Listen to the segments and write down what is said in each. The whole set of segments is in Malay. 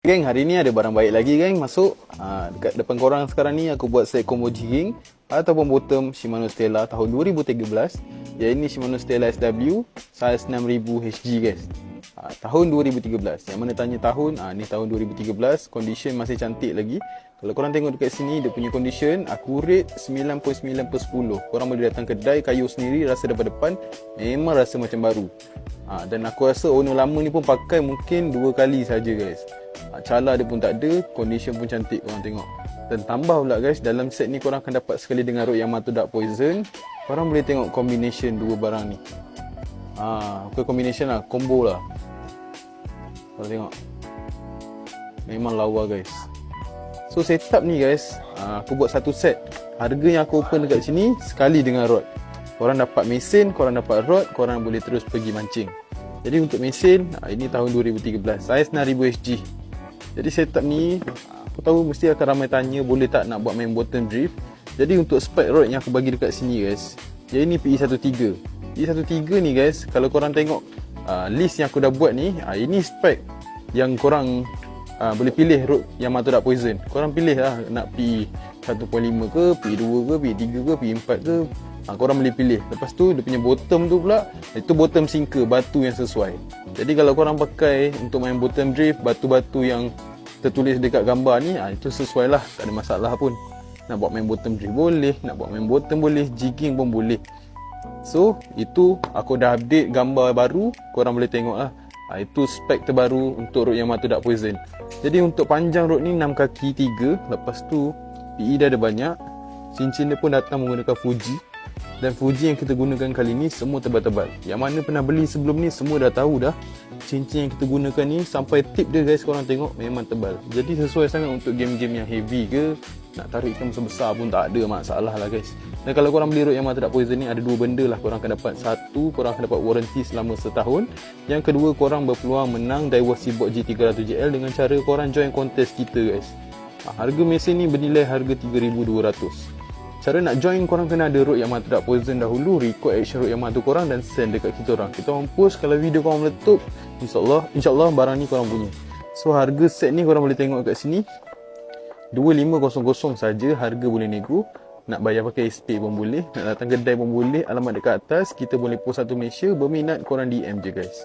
Geng, hari ni ada barang baik lagi geng masuk. Dekat depan korang sekarang ni aku buat set combo jigging ataupun bottom Shimano Stella tahun 2013. Yang ini Shimano Stella SW size 6000 HG guys. Tahun 2013. Yang mana tanya tahun, ni tahun 2013. Condition masih cantik lagi. Kalau korang tengok dekat sini, dia punya condition accurate 9.9/10. Korang boleh datang kedai kayu sendiri, rasa depan-depan memang rasa macam baru. Dan aku rasa owner lama ni pun pakai mungkin 2 kali saja guys. Cala dia pun tak ada, condition pun cantik korang tengok. Dan tambah pula guys, dalam set ni korang akan dapat sekali dengan rod Yamato Dark Poison. Korang boleh tengok combination dua barang ni. Bukan combination lah, combo lah. Korang tengok, memang lawa guys. So setup ni guys, aku buat satu set. Harga yang aku open dekat sini sekali dengan rod. Korang dapat mesin, korang dapat rod, korang boleh terus pergi mancing. Jadi untuk mesin, ini tahun 2013, size 6000 HG. Jadi setup ni, aku tahu mesti akan ramai tanya boleh tak nak buat main bottom drift. Jadi untuk spike rod yang aku bagi dekat sini guys, yang ini PE13. PE13 ni guys, kalau korang tengok list yang aku dah buat ni, ini spike yang korang boleh pilih rod Yamato Dark Poison. Korang pilih lah nak PE 1.5 ke, PE 2 ke, PE 3 ke, PE 4 ke. Korang boleh pilih. Lepas tu dia punya bottom tu pula, itu bottom sinker, batu yang sesuai. Jadi kalau korang pakai untuk main bottom drift, batu-batu yang tertulis dekat gambar ni, itu sesuai lah, tak ada masalah pun. Nak buat main bottom drift boleh, nak buat main bottom boleh, jigging pun boleh. So itu aku dah update gambar baru, korang boleh tengok lah. Itu spek terbaru untuk rod Yamato Dark Poison. Jadi untuk panjang rod ni 6 kaki 3. Lepas tu PE dah ada banyak. Cincin dia pun datang menggunakan Fuji. Dan Fuji yang kita gunakan kali ni semua tebal-tebal. Yang mana pernah beli sebelum ni semua dah tahu dah. Cincin yang kita gunakan ni sampai tip dia guys, korang tengok memang tebal. Jadi sesuai sangat untuk game-game yang heavy ke, nak tarik ikan besar pun tak ada masalah lah guys. Dan kalau korang beli rod Yamato Dark Poison ni, ada 2 benda lah korang akan dapat. Satu, korang akan dapat warranty selama setahun. Yang kedua, korang berpeluang menang Daiwa Seaboard G300JL dengan cara korang join kontes kita guys. Harga mesin ni bernilai harga 3,200. Cara nak join, korang kena ada rod Yamato Dark Poison dahulu, record action rod Yamato korang dan send dekat kita orang. Kita orang post, kalau video korang meletup, InsyaAllah barang ni korang punya. So harga set ni korang boleh tengok kat sini, 2500 saja, harga boleh nego. Nak bayar pakai SPay pun boleh, nak datang kedai pun boleh, alamat dekat atas. Kita boleh post satu Malaysia, berminat korang DM je guys.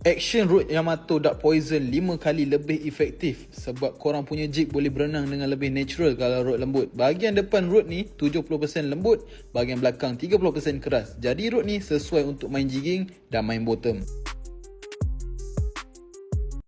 Action rod Yamato Dark Poison 5 kali lebih efektif sebab korang punya jig boleh berenang dengan lebih natural kalau rod lembut. Bahagian depan rod ni 70% lembut, bahagian belakang 30% keras. Jadi rod ni sesuai untuk main jigging dan main bottom.